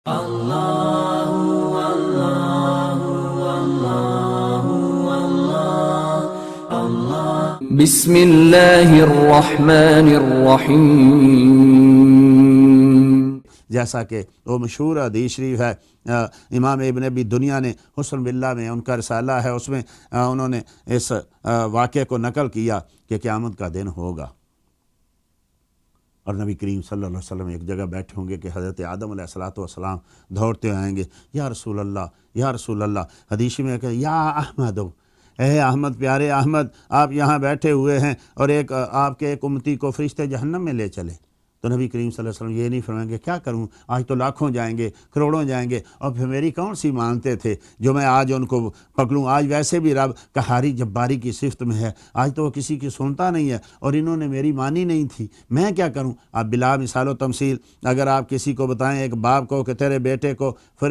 بسم اللہ الرحمن الرحیم۔ جیسا کہ وہ مشہور حدیث شریف ہے، امام ابن ابی دنیا نے حسن باللہ میں ان کا رسالہ ہے، اس میں انہوں نے اس واقعے کو نقل کیا کہ قیامت کا دن ہوگا اور نبی کریم صلی اللہ علیہ وسلم ایک جگہ بیٹھے ہوں گے کہ حضرت آدم علیہ السلام دوڑتے آئیں گے، یا رسول اللہ یا رسول اللہ۔ حدیث میں کہ یا احمد، اے احمد، پیارے احمد، آپ یہاں بیٹھے ہوئے ہیں اور آپ کے ایک امتی کو فرشتے جہنم میں لے چلے۔ تو نبی کریم صلی اللہ علیہ وسلم یہ نہیں فرمائیں گے کیا کروں، آج تو لاکھوں جائیں گے، کروڑوں جائیں گے، اور پھر میری کون سی مانتے تھے جو میں آج ان کو پکڑوں۔ آج ویسے بھی رب قہاری جباری کی صفت میں ہے، آج تو وہ کسی کی سنتا نہیں ہے اور انہوں نے میری مانی نہیں تھی، میں کیا کروں۔ آپ بلا مثال و تمثیل اگر آپ کسی کو بتائیں، ایک باپ کو کہ تیرے بیٹے کو پھر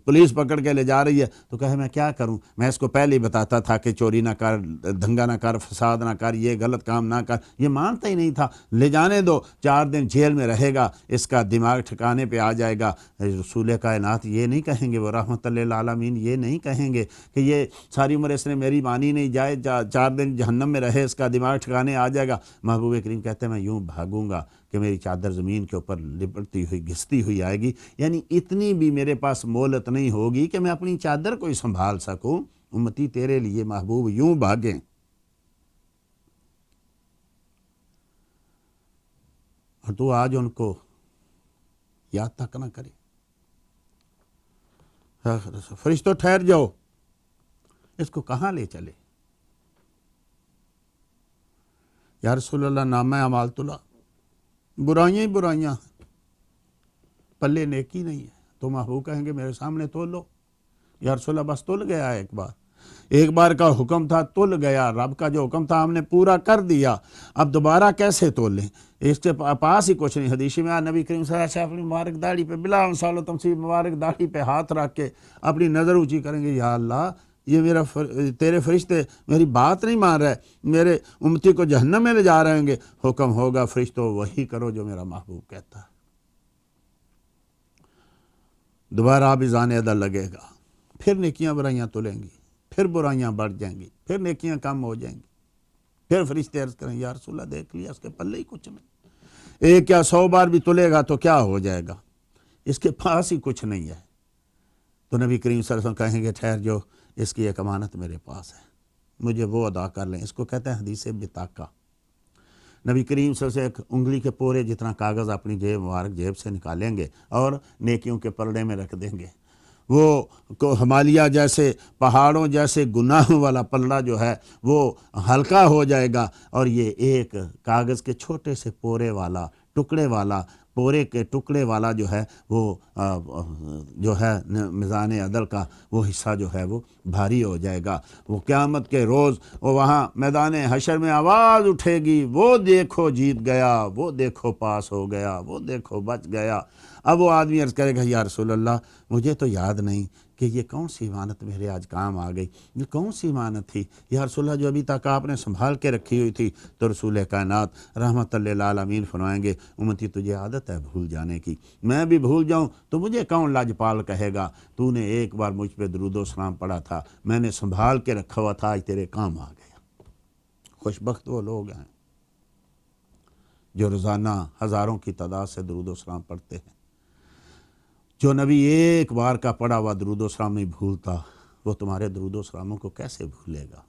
پولیس پکڑ کے لے جا رہی ہے تو کہے میں کیا کروں، میں اس کو پہلے ہی بتاتا تھا کہ چوری نہ کر، دھنگا نہ کر، فساد نہ کر، یہ غلط کام نہ کر، یہ مانتا ہی نہیں تھا، لے جانے دو، 4 دن جیل میں رہے گا، اس کا دماغ ٹھکانے پہ آ جائے گا۔ رسول کائنات یہ نہیں کہیں گے، وہ رحمت للعالمین یہ نہیں کہیں گے کہ یہ ساری عمر اس نے میری مانی نہیں، جائے 4 دن جہنم میں رہے، اس کا دماغ ٹھکانے آ جائے گا۔ محبوب کریم کہتے ہیں میں یوں بھاگوں گا کہ میری چادر زمین کے اوپر لپٹتی ہوئی گھستی ہوئی آئے گی، یعنی اتنی بھی میرے پاس مہلت نہیں ہوگی کہ میں اپنی چادر کو ہی سنبھال سکوں۔ امتی تیرے لیے محبوب یوں بھاگیں۔ اور تو آج ان کو یاد تک نہ کرے۔ فرشتوں ٹھہر جاؤ، اس کو کہاں لے چلے؟ یا رسول اللہ نامہ اعمال تلا، برائیاں ہی برائیاں، پلے نیکی نہیں ہے۔ تو محبوب کہیں گے میرے سامنے تول لو۔ یا رسول اللہ بس تل گیا، ایک بار کا حکم تھا، تل گیا، رب کا جو حکم تھا ہم نے پورا کر دیا، اب دوبارہ کیسے تول لیں؟ اس کے پاس ہی کچھ نہیں۔ حدیث میں نبی کریم صلی اللہ علیہ وسلم اپنی مبارک داڑھی پہ بلا مثال و تمثیل مبارک داڑھی پہ ہاتھ رکھ کے اپنی نظر اونچی کریں گے، یا اللہ یہ تیرے فرشتے میری بات نہیں مان رہے، میرے امتی کو جہنم میں لے جا رہے ہیں۔ حکم ہوگا فرشتوں وہی کرو جو میرا محبوب کہتا ہے۔ دوبارہ میزان عدل لگے گا، پھر نیکیاں برائیاں تلیں گی، پھر برائیاں بڑھ جائیں گی، پھر نیکیاں کم ہو جائیں گی، پھر فرشتے عرض کریں یا رسول اللہ دیکھ لیا اس کے پلے ہی کچھ نہیں، ایک یا 100 بار بھی تلے گا تو کیا ہو جائے گا، اس کے پاس ہی کچھ نہیں ہے۔ تو نبی کریم صلی اللہ علیہ وسلم کہیں گے ٹھہر جو، اس کی ایک امانت میرے پاس ہے، مجھے وہ ادا کر لیں۔ اس کو کہتے ہیں حدیث بطاقہ۔ نبی کریم صلی اللہ علیہ وسلم ایک انگلی کے پورے جتنا کاغذ اپنی مبارک جیب سے نکالیں گے اور نیکیوں کے پلڑے میں رکھ دیں گے۔ وہ ہمالیہ جیسے پہاڑوں جیسے گناہوں والا پلڑا جو ہے وہ ہلکا ہو جائے گا، اور یہ ایک کاغذ کے چھوٹے سے پورے کے ٹکڑے والا جو ہے وہ جو ہے میزان عدل کا وہ حصہ جو ہے وہ بھاری ہو جائے گا۔ وہ قیامت کے روز وہ وہاں میدان حشر میں آواز اٹھے گی، وہ دیکھو جیت گیا، وہ دیکھو پاس ہو گیا، وہ دیکھو بچ گیا۔ اب وہ آدمی عرض کرے گا یا رسول اللہ مجھے تو یاد نہیں کہ یہ کون سی امانت میرے آج کام آ گئی، یہ کون سی امانت تھی یا رسول اللہ جو ابھی تک آپ نے سنبھال کے رکھی ہوئی تھی؟ تو رسول کائنات رحمت للعالمین فرمائیں گے امتی تجھے عادت ہے بھول جانے کی، میں بھی بھول جاؤں تو مجھے کون لاجپال کہے گا، تو نے ایک بار مجھ پہ درود و سلام پڑھا تھا، میں نے سنبھال کے رکھا ہوا تھا، آج تیرے کام آ گیا۔ خوش بخت وہ لوگ ہیں جو روزانہ ہزاروں کی تعداد سے درود و سلام پڑھتے ہیں۔ جو نبی ایک بار کا پڑھا ہوا درود و سلام نہیں بھولتا، وہ تمہارے درود و سلاموں کو کیسے بھولے گا؟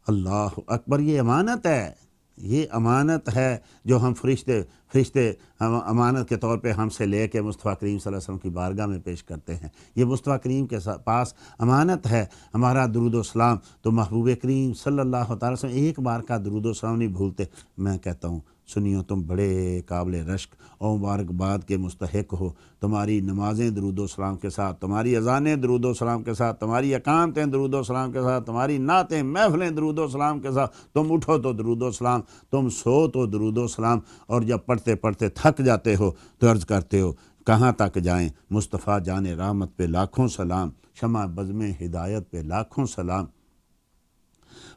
اللہ اکبر، یہ امانت ہے، یہ امانت ہے جو ہم فرشتے ہم امانت کے طور پہ ہم سے لے کے مصطفیٰ کریم صلی اللہ علیہ وسلم کی بارگاہ میں پیش کرتے ہیں۔ یہ مصطفیٰ کریم کے پاس امانت ہے ہمارا درود و سلام۔ تو محبوب کریم صلی اللہ تعالی وسلم ایک بار کا درود و سلام نہیں بھولتے۔ میں کہتا ہوں سنیو تم بڑے قابل رشک اور مبارکباد کے مستحق ہو، تمہاری نمازیں درود و سلام کے ساتھ، تمہاری اذانیں درود و سلام کے ساتھ، تمہاری اقامتیں درود و سلام کے ساتھ، تمہاری نعتیں محفلیں درود و سلام کے ساتھ، تم اٹھو تو درود و سلام، تم سو تو درود و سلام، اور جب پڑھتے پڑھتے تھک جاتے ہو تو عرض کرتے ہو کہاں تک جائیں، مصطفیٰ جان رحمت پہ لاکھوں سلام، شمع بزم ہدایت پہ لاکھوں سلام۔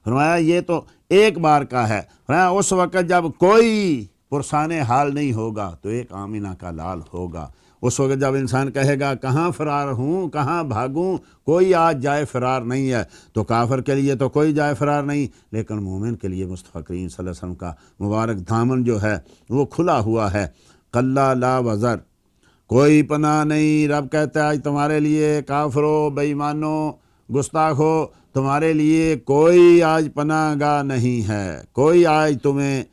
فرمایا یہ تو ایک بار کا ہے، فرمایا اس وقت جب کوئی پرسان حال نہیں ہوگا تو ایک آمینہ کا لال ہوگا۔ اس وقت جب انسان کہے گا کہاں فرار ہوں، کہاں بھاگوں، کوئی آج جائے فرار نہیں ہے، تو کافر کے لیے تو کوئی جائے فرار نہیں، لیکن مومن کے لیے مصطفیٰ کریم صلی اللہ علیہ وسلم کا مبارک دامن جو ہے وہ کھلا ہوا ہے۔ کلا لا وزر، کوئی پناہ نہیں۔ رب کہتا ہے آج تمہارے لیے کافرو، بے ایمانو، گستاخو، تمہارے لیے کوئی آج پناہ گاہ نہیں ہے، کوئی آج تمہیں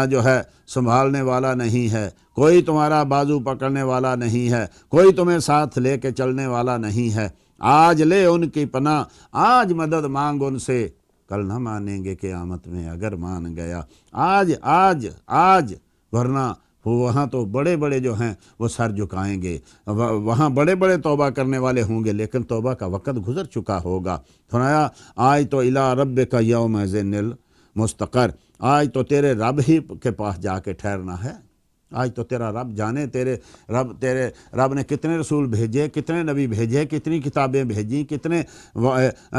جو ہے سنبھالنے والا نہیں ہے، کوئی تمہارا بازو پکڑنے والا نہیں ہے، کوئی تمہیں ساتھ لے کے چلنے والا نہیں ہے۔ آج لے ان کی پناہ، آج مدد مانگ ان سے، کل نہ مانیں گے قیامت میں اگر مان گیا۔ آج آج آج، ورنہ وہاں تو بڑے بڑے جو ہیں وہ سر جھکائیں گے، وہاں بڑے بڑے توبہ کرنے والے ہوں گے، لیکن توبہ کا وقت گزر چکا ہوگا۔ فرمایا آج تو الی ربک یومئذ المستقر، آج تو تیرے رب ہی کے پاس جا کے ٹھہرنا ہے۔ آج تو تیرا رب جانے، تیرے رب نے کتنے رسول بھیجے، کتنے نبی بھیجے، کتنی کتابیں بھیجیں، کتنے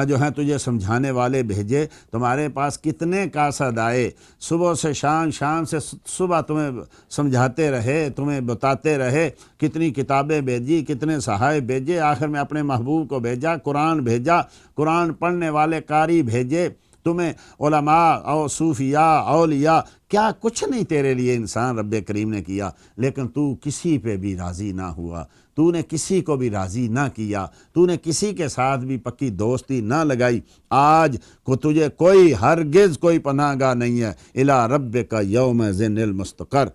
جو ہیں تجھے سمجھانے والے بھیجے، تمہارے پاس کتنے قاصد آئے، صبح سے شام، شام سے صبح تمہیں سمجھاتے رہے، تمہیں بتاتے رہے، کتنی کتابیں بھیجی، کتنے صحائف بھیجے، آخر میں اپنے محبوب کو بھیجا، قرآن پڑھنے والے قاری بھیجے، تمہیں علماء اور صوفیاء اولیاء، کیا کچھ نہیں تیرے لیے انسان رب کریم نے کیا، لیکن تو کسی پہ بھی راضی نہ ہوا، تو نے کسی کو بھی راضی نہ کیا، تو نے کسی کے ساتھ بھی پکی دوستی نہ لگائی۔ آج کو تجھے کوئی ہرگز کوئی پناہ گاہ نہیں ہے۔ الی ربک یومئذ المستقر،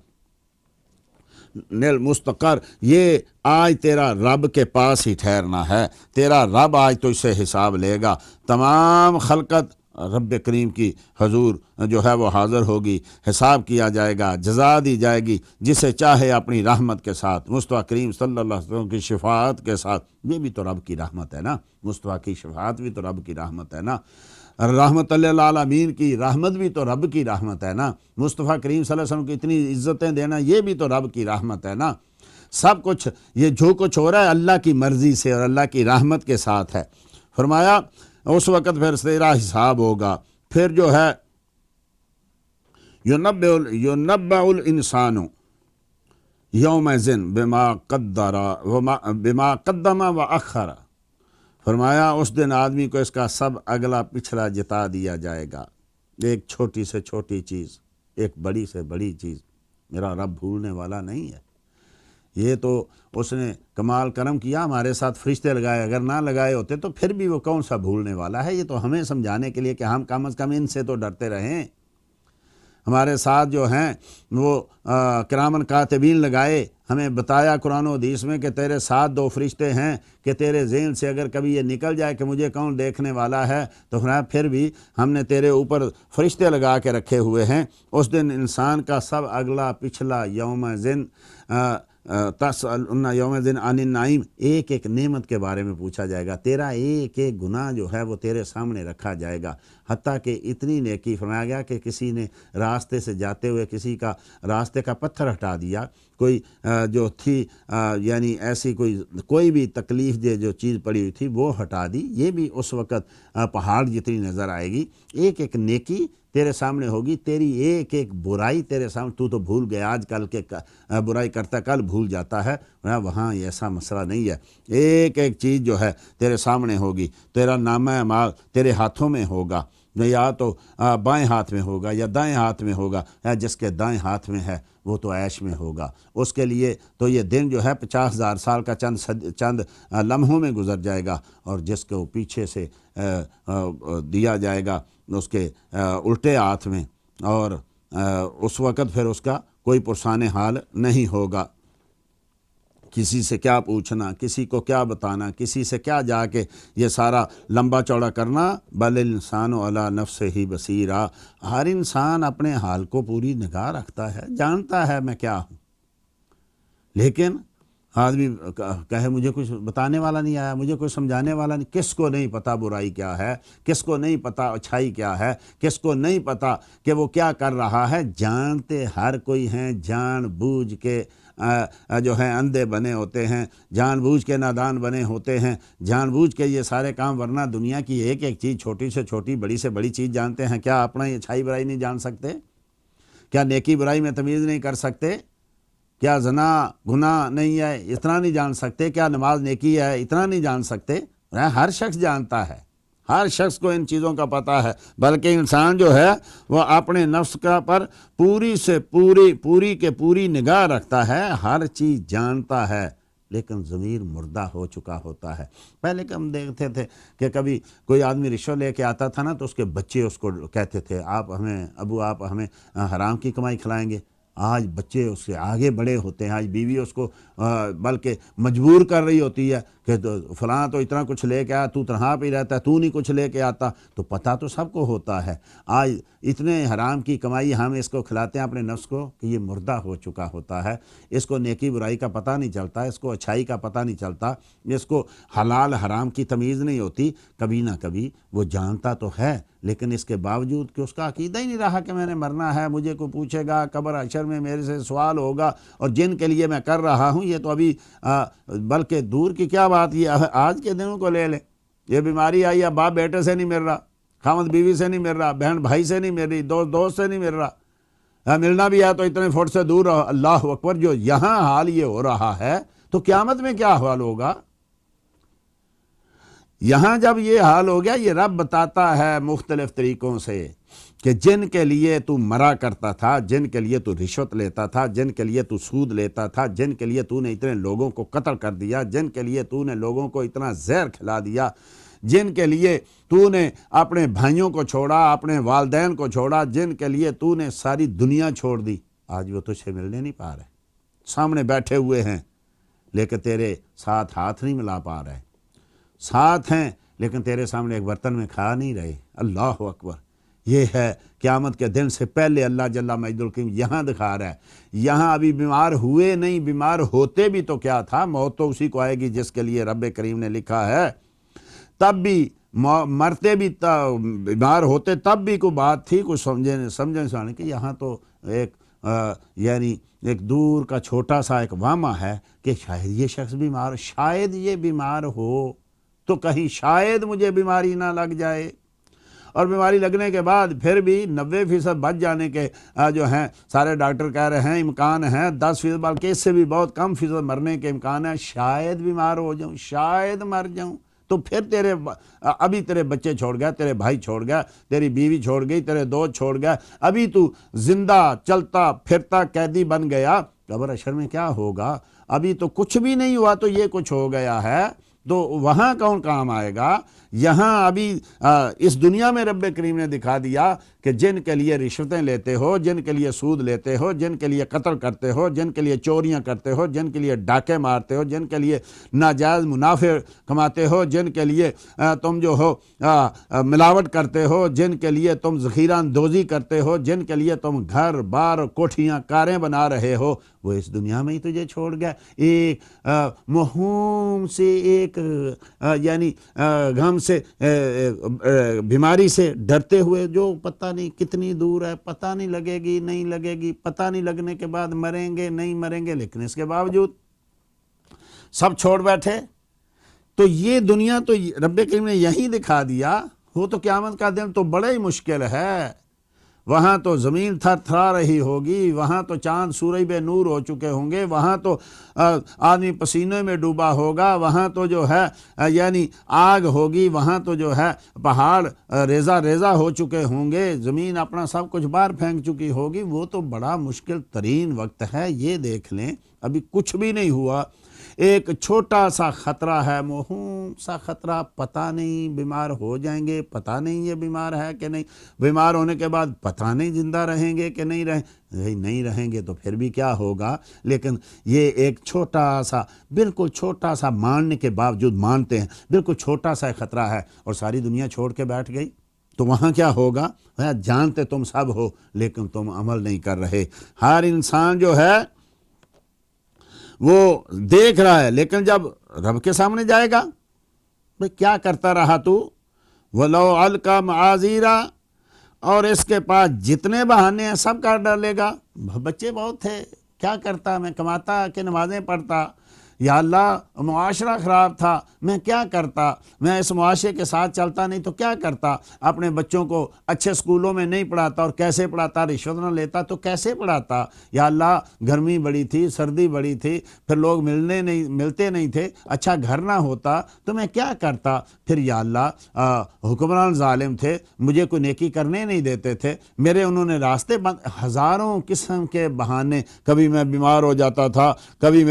یہ آج تیرا رب کے پاس ہی ٹھہرنا ہے، تیرا رب آج تو اس سے حساب لے گا۔ تمام خلقت رب کریم کی حضور جو ہے وہ حاضر ہوگی، حساب کیا جائے گا، جزا دی جائے گی، جسے چاہے اپنی رحمت کے ساتھ، مصطفیٰ کریم صلی اللہ علیہ وسلم کی شفاعت کے ساتھ۔ یہ بھی تو رب کی رحمت ہے نا، مصطفیٰ کی شفاعت بھی تو رب کی رحمت ہے نا، رحمت للعالمین کی رحمت بھی تو رب کی رحمت ہے نا، مصطفیٰ کریم صلی اللہ علیہ وسلم کی اتنی عزتیں دینا یہ بھی تو رب کی رحمت ہے نا۔ سب کچھ یہ جو کچھ ہو رہا ہے اللہ کی مرضی سے اور اللہ کی رحمت کے ساتھ ہے۔ فرمایا اس وقت پھر تیرا حساب ہوگا، پھر جو ہے یُنَبَّأُ الْإِنسَانُ یومئذ بما قدم وأخر، فرمایا اس دن آدمی کو اس کا سب اگلا پچھلا جتا دیا جائے گا، ایک چھوٹی سے چھوٹی چیز، ایک بڑی سے بڑی چیز۔ میرا رب بھولنے والا نہیں ہے۔ یہ تو اس نے کمال کرم کیا، ہمارے ساتھ فرشتے لگائے، اگر نہ لگائے ہوتے تو پھر بھی وہ کون سا بھولنے والا ہے۔ یہ تو ہمیں سمجھانے کے لیے کہ ہم کم از کم ان سے تو ڈرتے رہیں۔ ہمارے ساتھ جو ہیں وہ کرامن کاتبین لگائے، ہمیں بتایا قرآن و حدیث میں کہ تیرے ساتھ دو فرشتے ہیں، کہ تیرے ذہن سے اگر کبھی یہ نکل جائے کہ مجھے کون دیکھنے والا ہے تو پھر بھی ہم نے تیرے اوپر فرشتے لگا کے رکھے ہوئے ہیں۔ اس دن انسان کا سب اگلا پچھلا یومئذ تسألن یومئذ عن النعیم، ایک ایک نعمت کے بارے میں پوچھا جائے گا، تیرا ایک ایک گناہ جو ہے وہ تیرے سامنے رکھا جائے گا، حتیٰ کہ اتنی نیکی فرمایا گیا کہ کسی نے راستے سے جاتے ہوئے کسی کا راستے کا پتھر ہٹا دیا، کوئی جو تھی یعنی ایسی کوئی بھی تکلیف دہ جو چیز پڑی ہوئی تھی وہ ہٹا دی، یہ بھی اس وقت پہاڑ جتنی نظر آئے گی۔ ایک ایک نیکی تیرے سامنے ہوگی، تیری ایک ایک برائی تیرے سامنے، تو بھول گیا، آج کل کے برائی کرتا کل بھول جاتا ہے، وہاں ایسا مسئلہ نہیں ہے۔ ایک ایک چیز جو ہے تیرے سامنے ہوگی، تیرا نامہ اعمال تیرے ہاتھوں میں ہوگا، یا تو بائیں ہاتھ میں ہوگا یا دائیں ہاتھ میں ہوگا، جس کے دائیں ہاتھ میں ہے وہ تو عیش میں ہوگا، اس کے لیے تو یہ دن جو ہے 50,000 سال کا چند لمحوں میں گزر جائے گا، اور جس کو پیچھے سے دیا جائے گا اس کے الٹے ہاتھ میں، اور اس وقت پھر اس کا کوئی پرسان حال نہیں ہوگا۔ کسی سے کیا پوچھنا، کسی کو کیا بتانا، کسی سے کیا جا کے یہ سارا لمبا چوڑا کرنا، بل الانسان علی نفسہ بصیرہ، ہر انسان اپنے حال کو پوری نگاہ رکھتا ہے، جانتا ہے میں کیا ہوں، لیکن آدمی کہے مجھے کچھ بتانے والا نہیں آیا، مجھے کچھ سمجھانے والا نہیں۔ کس کو نہیں پتہ برائی کیا ہے، کس کو نہیں پتہ اچھائی کیا ہے، کس کو نہیں پتہ کہ وہ کیا کر رہا ہے؟ جانتے ہر کوئی ہیں، جان بوجھ کے جو ہیں اندھے بنے ہوتے ہیں، جان بوجھ کے نادان بنے ہوتے ہیں، جان بوجھ کے یہ سارے کام، ورنہ دنیا کی ایک ایک چیز، چھوٹی سے چھوٹی بڑی سے بڑی چیز جانتے ہیں، کیا اپنا اچھائی برائی نہیں جان سکتے؟ کیا نیکی برائی میں تمیز نہیں کر سکتے؟ کیا زنا گناہ نہیں ہے اتنا نہیں جان سکتے؟ کیا نماز نیکی ہے اتنا نہیں جان سکتے؟ ہر شخص جانتا ہے، ہر شخص کو ان چیزوں کا پتہ ہے، بلکہ انسان جو ہے وہ اپنے نفس کا پر پوری سے پوری نگاہ رکھتا ہے، ہر چیز جانتا ہے، لیکن ضمیر مردہ ہو چکا ہوتا ہے۔ پہلے کہ ہم دیکھتے تھے کہ کبھی کوئی آدمی رشوت لے کے آتا تھا نا تو اس کے بچے اس کو کہتے تھے آپ ہمیں حرام کی کمائی کھلائیں گے۔ آج بچے اس سے آگے بڑے ہوتے ہیں، آج بیوی اس کو بلکہ مجبور کر رہی ہوتی ہے کہ فلاں تو اتنا کچھ لے کے آیا، تو تنہا پہ رہتا ہے، تو نہیں کچھ لے کے آتا، تو پتہ تو سب کو ہوتا ہے۔ آج اتنے حرام کی کمائی ہم اس کو کھلاتے ہیں اپنے نفس کو کہ یہ مردہ ہو چکا ہوتا ہے، اس کو نیکی برائی کا پتہ نہیں چلتا، اس کو اچھائی کا پتہ نہیں چلتا، اس کو حلال حرام کی تمیز نہیں ہوتی۔ کبھی نہ کبھی وہ جانتا تو ہے، لیکن اس کے باوجود کہ اس کا عقیدہ ہی نہیں رہا کہ میں نے مرنا ہے، مجھے کوئی پوچھے گا، قبر حشر میں میرے سے سوال ہوگا، اور جن کے لیے میں کر رہا ہوں یہ تو ابھی بلکہ دور کی کیا بات، یہ آج کے دنوں کو لے لیں، یہ بیماری آئی ہے، باپ بیٹے سے نہیں مل رہا، خاوند بیوی سے نہیں مل رہا، بہن بھائی سے نہیں مل رہی، دوست سے نہیں مل رہا، ملنا بھی ہے تو اتنے فٹ سے دور رہو۔ اللہ اکبر، جو یہاں حال یہ ہو رہا ہے تو قیامت میں کیا حال ہوگا؟ یہاں جب یہ حال ہو گیا، یہ رب بتاتا ہے مختلف طریقوں سے کہ جن کے لیے تو مرا کرتا تھا، جن کے لیے تو رشوت لیتا تھا، جن کے لیے تو سود لیتا تھا، جن کے لیے تو نے اتنے لوگوں کو قتل کر دیا، جن کے لیے تو نے لوگوں کو اتنا زہر کھلا دیا، جن کے لیے تو نے اپنے بھائیوں کو چھوڑا، اپنے والدین کو چھوڑا، جن کے لیے تو نے ساری دنیا چھوڑ دی، آج وہ تجھ سے ملنے نہیں پا رہے، سامنے بیٹھے ہوئے ہیں لیکن تیرے ساتھ ہاتھ نہیں ملا پا رہے، ساتھ ہیں لیکن تیرے سامنے ایک برتن میں کھا نہیں رہے۔ اللہ اکبر، یہ ہے قیامت کے دن سے پہلے اللہ جل مجد الکریم یہاں دکھا رہا ہے۔ یہاں ابھی بیمار ہوئے نہیں، بیمار ہوتے بھی تو کیا تھا، موت تو اسی کو آئے گی جس کے لیے رب کریم نے لکھا ہے، تب بھی مرتے بھی بیمار ہوتے تب بھی کوئی بات تھی، کچھ سمجھنے کہ یہاں تو ایک یعنی ایک دور کا چھوٹا سا ایک واما ہے کہ شاید یہ شخص بیمار، شاید یہ بیمار ہو تو کہیں شاید مجھے بیماری نہ لگ جائے، اور بیماری لگنے کے بعد پھر بھی 90% بچ جانے کے جو ہیں سارے ڈاکٹر کہہ رہے ہیں امکان ہیں، 10% بلکہ اس سے بھی بہت کم فیصد مرنے کے امکان ہیں، شاید بیمار ہو جاؤں، شاید مر جاؤں، تو پھر ابھی تیرے بچے چھوڑ گیا، تیرے بھائی چھوڑ گیا، تیری بیوی چھوڑ گئی، تیرے دوست چھوڑ گیا، ابھی تو زندہ چلتا پھرتا قیدی بن گیا، قبر حشر میں کیا ہوگا؟ ابھی تو کچھ بھی نہیں ہوا تو یہ کچھ ہو گیا ہے، تو وہاں کون کام آئے گا؟ یہاں ابھی اس دنیا میں رب کریم نے دکھا دیا کہ جن کے لیے رشوتیں لیتے ہو، جن کے لیے سود لیتے ہو، جن کے لیے قتل کرتے ہو، جن کے لیے چوریاں کرتے ہو، جن کے لیے ڈاکے مارتے ہو، جن کے لیے ناجائز منافع کماتے ہو، جن کے لیے تم جو ہو ملاوٹ کرتے ہو، جن کے لیے تم ذخیرہ اندوزی کرتے ہو، جن کے لیے تم گھر بار کوٹھیاں کاریں بنا رہے ہو، وہ اس دنیا میں ہی تجھے چھوڑ گیا، ایک مہوم سے، ایک یعنی غم سے، بیماری سے ڈرتے ہوئے، جو پتہ نہیں کتنی دور ہے، پتہ نہیں لگے گی نہیں لگے گی، پتہ نہیں لگنے کے بعد مریں گے نہیں مریں گے، لیکن اس کے باوجود سب چھوڑ بیٹھے۔ تو یہ دنیا تو رب کریم نے یہی دکھا دیا، وہ تو قیامت کا دن تو بڑا ہی مشکل ہے، وہاں تو زمین تھر تھرا رہی ہوگی، وہاں تو چاند سورج بے نور ہو چکے ہوں گے، وہاں تو آدمی پسینے میں ڈوبا ہوگا، وہاں تو جو ہے یعنی آگ ہوگی، وہاں تو جو ہے پہاڑ ریزہ ریزہ ہو چکے ہوں گے، زمین اپنا سب کچھ باہر پھینک چکی ہوگی، وہ تو بڑا مشکل ترین وقت ہے۔ یہ دیکھ لیں ابھی کچھ بھی نہیں ہوا، ایک چھوٹا سا خطرہ ہے، معمولی سا خطرہ، پتہ نہیں بیمار ہو جائیں گے، پتہ نہیں یہ بیمار ہے کہ نہیں، بیمار ہونے کے بعد پتہ نہیں زندہ رہیں گے کہ نہیں رہیں گے تو پھر بھی کیا ہوگا، لیکن یہ ایک چھوٹا سا، بالکل چھوٹا سا، ماننے کے باوجود مانتے ہیں، بالکل چھوٹا سا خطرہ ہے، اور ساری دنیا چھوڑ کے بیٹھ گئی، تو وہاں کیا ہوگا؟ جانتے تم سب ہو لیکن تم عمل نہیں کر رہے۔ ہر انسان جو ہے وہ دیکھ رہا ہے، لیکن جب رب کے سامنے جائے گا بھئی کیا کرتا رہا تو؟ وَلَوْ أَلْقَى مَعَاذِيرًا، اور اس کے پاس جتنے بہانے ہیں سب کاٹ ڈالے گا، بچے بہت تھے، کیا کرتا، میں کماتا کہ نمازیں پڑھتا، یا اللہ معاشرہ خراب تھا، میں کیا کرتا، میں اس معاشرے کے ساتھ چلتا نہیں تو کیا کرتا، اپنے بچوں کو اچھے اسکولوں میں نہیں پڑھاتا، اور کیسے پڑھاتا، رشوت نہ لیتا تو کیسے پڑھاتا، یا اللہ گرمی بڑی تھی، سردی بڑی تھی، پھر لوگ ملتے نہیں تھے، اچھا گھر نہ ہوتا تو میں کیا کرتا، پھر یا اللہ حکمران ظالم تھے، مجھے کوئی نیکی کرنے نہیں دیتے تھے، میرے انہوں نے راستے بند، ہزاروں قسم کے بہانے، کبھی میں بیمار ہو جاتا تھا، کبھی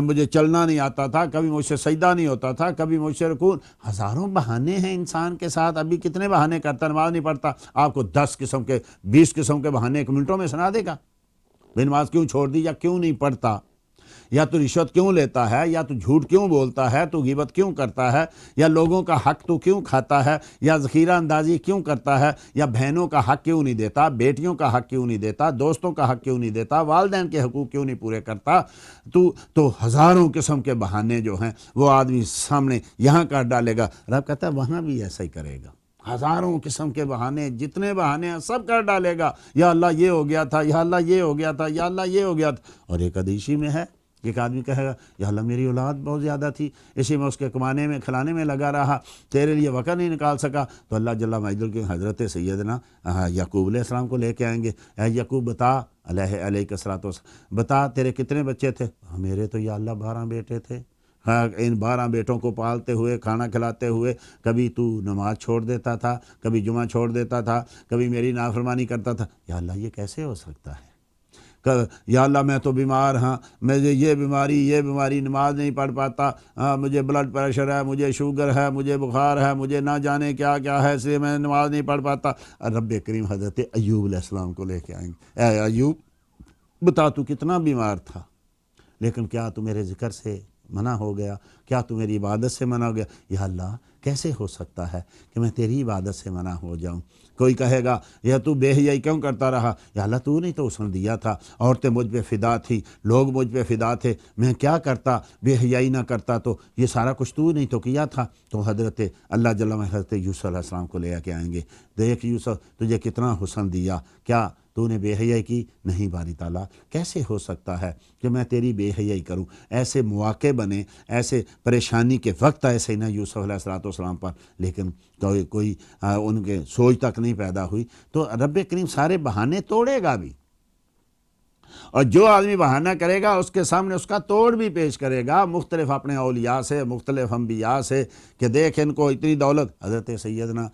مجھے چلنا نہیں آتا تھا، کبھی مجھ سے سجدہ نہیں ہوتا تھا، کبھی مجھ سے رکوع، ہزاروں بہانے ہیں انسان کے ساتھ۔ ابھی کتنے بہانے کرتا، نماز نہیں پڑھتا، آپ کو 10 قسم کے 20 قسم کے بہانے ایک منٹوں میں سنا دے گا، بے نماز کیوں چھوڑ دی، یا کیوں نہیں پڑھتا، یا تو رشوت کیوں لیتا ہے، یا تو جھوٹ کیوں بولتا ہے، تو غیبت کیوں کرتا ہے، یا لوگوں کا حق تو کیوں کھاتا ہے، یا ذخیرہ اندازی کیوں کرتا ہے، یا بہنوں کا حق کیوں نہیں دیتا، بیٹیوں کا حق کیوں نہیں دیتا، دوستوں کا حق کیوں نہیں دیتا، والدین کے حقوق کیوں نہیں پورے کرتا، تو ہزاروں قسم کے بہانے جو ہیں وہ آدمی سامنے یہاں کر ڈالے گا، رب کہتا ہے وہاں بھی ایسا ہی کرے گا، ہزاروں قسم کے بہانے، جتنے بہانے ہیں سب کر ڈالے گا، یا اللہ یہ ہو گیا تھا، یا اللہ یہ ہو گیا تھا، یا اللہ یہ ہو گیا تھا۔ اور ایک حدیث میں ہے، ایک آدمی کہے گا یا اللہ میری اولاد بہت زیادہ تھی، اسی میں اس کے کمانے میں کھلانے میں لگا رہا، تیرے لیے وقت نہیں نکال سکا، تو اللہ جل مجدہ کے حضرت سیدنا یعقوب علیہ السلام کو لے کے آئیں گے، اے یعقوب بتا، علیہ الصلوۃ والسلام، بتا تیرے کتنے بچے تھے، میرے تو یا اللہ 12 بیٹے تھے، ان 12 بیٹوں کو پالتے ہوئے، کھانا کھلاتے ہوئے، کبھی تو نماز چھوڑ دیتا تھا، کبھی جمعہ چھوڑ دیتا تھا، کبھی میری نافرمانی کرتا تھا، یا اللہ یہ کیسے ہو سکتا ہے، یا اللہ میں تو بیمار ہاں، مجھے یہ بیماری، نماز نہیں پڑھ پاتا، مجھے بلڈ پریشر ہے، مجھے شوگر ہے، مجھے بخار ہے، مجھے نہ جانے کیا کیا ہے، اس لیے میں نماز نہیں پڑھ پاتا۔ رب کریم حضرت ایوب علیہ السلام کو لے کے آئیں گے، اے ایوب بتا تو کتنا بیمار تھا، لیکن کیا تو میرے ذکر سے منع ہو گیا، کیا تو میری عبادت سے منع ہو گیا، یا اللہ کیسے ہو سکتا ہے کہ میں تیری عبادت سے منع ہو جاؤں۔ کوئی کہے گا یا تو بے حیائی کیوں کرتا رہا، یا اللہ تو نہیں تو حسن دیا تھا، عورتیں مجھ پہ فدا تھی، لوگ مجھ پہ فدا تھے، میں کیا کرتا، بے حیائی نہ کرتا، تو یہ سارا کچھ تو نہیں تو کیا تھا۔ تو حضرت اللہ جل وعلا حضرت یوسف علیہ السلام کو لے کے آئیں گے، دیکھ یوسف تجھے کتنا حسن دیا، کیا تو نے بے حیائی کی؟ نہیں باری تعالیٰ، کیسے ہو سکتا ہے کہ میں تیری بے حیائی کروں۔ ایسے مواقع بنے، ایسے پریشانی کے وقت ایسے نہ یوسف علیہ السلام پر، لیکن کوئی ان کے سوچ تک نہیں پیدا ہوئی۔ تو رب کریم سارے بہانے توڑے گا بھی، اور جو آدمی بہانہ کرے گا اس کے سامنے اس کا توڑ بھی پیش کرے گا، مختلف اپنے اولیاء سے، مختلف انبیاء سے، کہ دیکھ ان کو اتنی دولت۔ حضرت سیدنا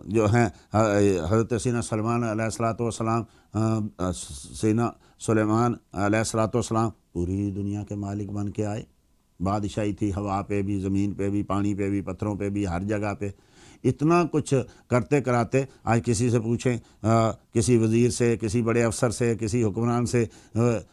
جو ہیں حضرت سیدنا سلمان علیہ السلام، سیدنا سلیمان علیہ السلام پوری دنیا کے مالک بن کے آئے، بادشاہی تھی، ہوا پہ بھی، زمین پہ بھی، پانی پہ بھی، پتھروں پہ بھی، ہر جگہ پہ، اتنا کچھ کرتے کراتے آج کسی سے پوچھیں، کسی وزیر سے، کسی بڑے افسر سے، کسی حکمران سے،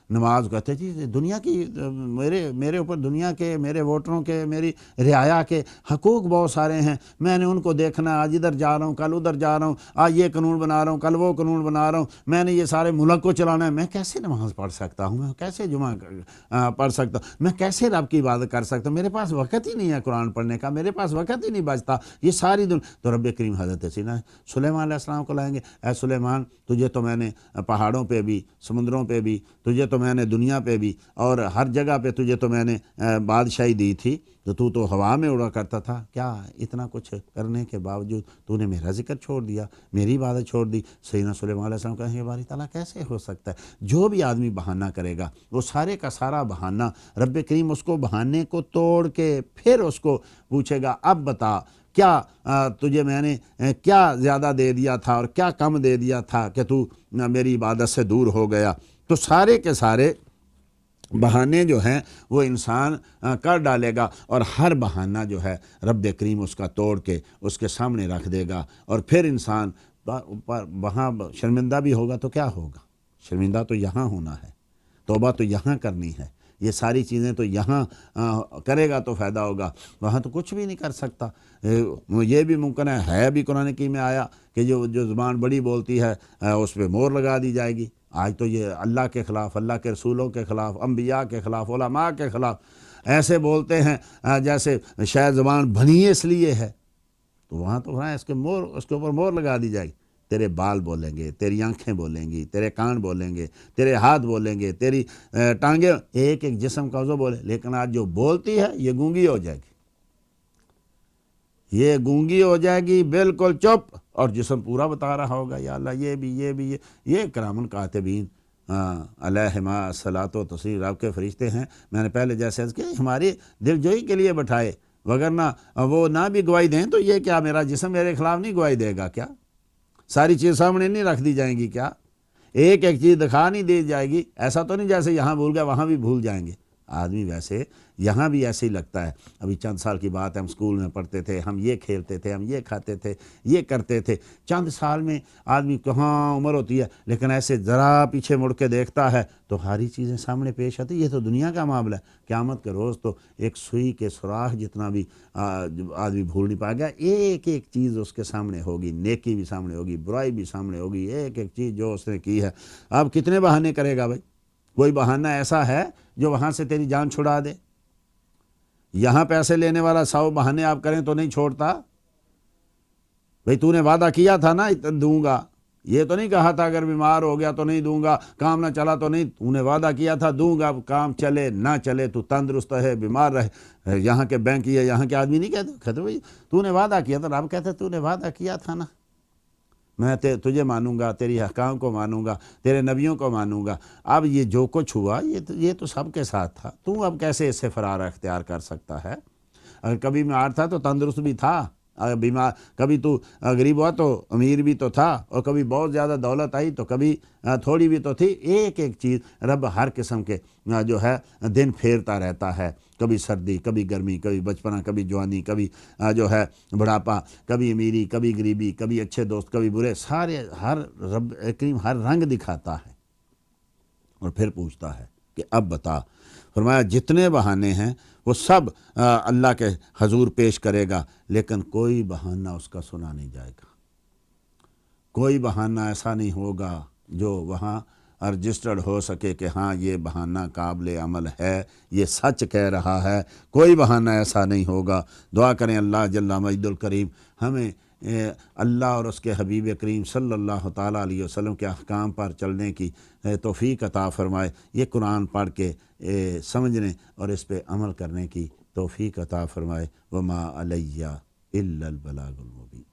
نماز کہتے جی دنیا کی، میرے اوپر دنیا کے، میرے ووٹروں کے، میری رعایا کے حقوق بہت سارے ہیں، میں نے ان کو دیکھنا، آج ادھر جا رہا ہوں، کل ادھر جا رہا ہوں، آج یہ قانون بنا رہا ہوں، کل وہ قانون بنا رہا ہوں، میں نے یہ سارے ملک کو چلانا ہے، میں کیسے نماز پڑھ سکتا ہوں، میں کیسے جمعہ پڑھ سکتا ہوں، میں کیسے رب کی عبادت کر سکتا ہوں، میرے پاس وقت ہی نہیں ہے قرآن پڑھنے کا، میرے پاس وقت ہی نہیں بچتا، یہ ساری تو رب کریم حضرت سیدنا سلیمان علیہ السلام کو لائیں گے، اے سلیمان تجھے تو میں نے پہاڑوں پہ بھی، سمندروں پہ بھی، تجھے تو میں نے دنیا پہ بھی، اور ہر جگہ پہ تجھے تو میں نے بادشاہی دی تھی، تو ہوا میں اڑا کرتا تھا، کیا اتنا کچھ کرنے کے باوجود تو نے میرا ذکر چھوڑ دیا، میری عبادت چھوڑ دی۔ سیدنا سلیمان علیہ السلام کہیں گے باری تعالیٰ کیسے ہو سکتا ہے؟ جو بھی آدمی بہانہ کرے گا وہ سارے کا سارا بہانہ رب کریم اس کو بہانے کو توڑ کے پھر اس کو پوچھے گا، اب بتا کیا تجھے میں نے کیا زیادہ دے دیا تھا اور کیا کم دے دیا تھا کہ تو میری عبادت سے دور ہو گیا۔ تو سارے کے سارے بہانے جو ہیں وہ انسان کر ڈالے گا، اور ہر بہانہ جو ہے رب کریم اس کا توڑ کے اس کے سامنے رکھ دے گا، اور پھر انسان وہاں شرمندہ بھی ہوگا تو کیا ہوگا؟ شرمندہ تو یہاں ہونا ہے، توبہ تو یہاں کرنی ہے، یہ ساری چیزیں تو یہاں کرے گا تو فائدہ ہوگا، وہاں تو کچھ بھی نہیں کر سکتا۔ یہ بھی ممکن ہے بھی قرآن کی میں آیا کہ جو زبان بڑی بولتی ہے اس پہ مہر لگا دی جائے گی۔ آج تو یہ اللہ کے خلاف، اللہ کے رسولوں کے خلاف، انبیاء کے خلاف، علماء کے خلاف ایسے بولتے ہیں جیسے شاید زبان بنی اس لیے ہے، تو وہاں تو اس کے اوپر مہر لگا دی جائے گی۔ تیرے بال بولیں گے، تیری آنکھیں بولیں گی، تیرے کان بولیں گے، تیرے ہاتھ بولیں گے، تیری ٹانگیں، ایک ایک جسم کا عضو بولے، لیکن آج جو بولتی ہے یہ گونگی ہو جائے گی، یہ گونگی ہو جائے گی بالکل چپ، اور جسم پورا بتا رہا ہوگا یا اللہ یہ بھی یہ بھی یہ کرام الکاتبین علیہم الصلاۃ و تسلیم رب کے فرشتے ہیں۔ میں نے پہلے جیسے عرض کیا ہماری دل جوئی کے لیے بٹھائے، وگرنہ وہ نہ بھی گواہی دیں تو یہ کیا میرا جسم میرے خلاف نہیں گواہی دے گا کیا؟ ساری چیز سامنے نہیں رکھ دی جائیں گی کیا؟ ایک ایک چیز دکھا نہیں دی جائے گی؟ ایسا تو نہیں جیسے یہاں بھول گئے وہاں بھی بھول جائیں گے آدمی، ویسے یہاں بھی ایسے ہی لگتا ہے۔ ابھی چند سال کی بات ہے، ہم اسکول میں پڑھتے تھے، ہم یہ کھیلتے تھے، ہم یہ کھاتے تھے، یہ کرتے تھے، چند سال میں آدمی کہاں عمر ہوتی ہے، لیکن ایسے ذرا پیچھے مڑ کے دیکھتا ہے تو ساری چیزیں سامنے پیش آتی۔ یہ تو دنیا کا معاملہ ہے، قیامت کے روز تو ایک سوئی کے سوراخ جتنا بھی آدمی بھول نہیں پائے گا، ایک ایک چیز اس کے سامنے ہوگی، نیکی بھی سامنے ہوگی، برائی بھی سامنے ہوگی، ایک ایک چیز جو اس نے کی ہے۔ اب کتنے بہانے کرے گا بھائی؟ کوئی بہانہ ایسا ہے جو وہاں سے تیری جان چھڑا دے؟ یہاں پیسے لینے والا 100 بہانے آپ کریں تو نہیں چھوڑتا۔ بھئی تو نے وعدہ کیا تھا نا دوں گا، یہ تو نہیں کہا تھا اگر بیمار ہو گیا تو نہیں دوں گا، کام نہ چلا تو نہیں، تو نے وعدہ کیا تھا دوں گا، کام چلے نہ چلے تو تندرست ہے بیمار رہے، یہاں کے بینک یا یہاں کے آدمی نہیں کہتے بھئی تو نے وعدہ کیا تھا، رب کہتے تو نے وعدہ کیا تھا نا، میں تجھے مانوں گا، تیری احکام کو مانوں گا، تیرے نبیوں کو مانوں گا۔ اب یہ جو کچھ ہوا یہ تو سب کے ساتھ تھا، تو اب کیسے اس سے فرار اختیار کر سکتا ہے؟ اگر کبھی بیمار تھا تو تندرست بھی تھا، اگر بیمار کبھی تو غریب ہوا تو امیر بھی تو تھا، اور کبھی بہت زیادہ دولت آئی تو کبھی تھوڑی بھی تو تھی۔ ایک ایک چیز رب ہر قسم کے جو ہے دن پھیرتا رہتا ہے، کبھی سردی، کبھی گرمی، کبھی بچپنا، کبھی جوانی، کبھی جو ہے بڑھاپا، کبھی امیری، کبھی غریبی، کبھی اچھے دوست، کبھی برے، سارے ہر رب کریم ہر رنگ دکھاتا ہے اور پھر پوچھتا ہے کہ اب بتا۔ فرمایا جتنے بہانے ہیں وہ سب اللہ کے حضور پیش کرے گا، لیکن کوئی بہانہ اس کا سنا نہیں جائے گا، کوئی بہانہ ایسا نہیں ہوگا جو وہاں رجسٹرڈ ہو سکے کہ ہاں یہ بہانہ قابل عمل ہے، یہ سچ کہہ رہا ہے، کوئی بہانہ ایسا نہیں ہوگا۔ دعا کریں اللہ جل مجد الکریم ہمیں اللہ اور اس کے حبیب کریم صلی اللہ تعالیٰ علیہ وسلم کے احکام پر چلنے کی توفیق عطا فرمائے، یہ قرآن پڑھ کے سمجھنے اور اس پہ عمل کرنے کی توفیق عطا فرمائے۔ وما علیہ الا البلاغ المبین۔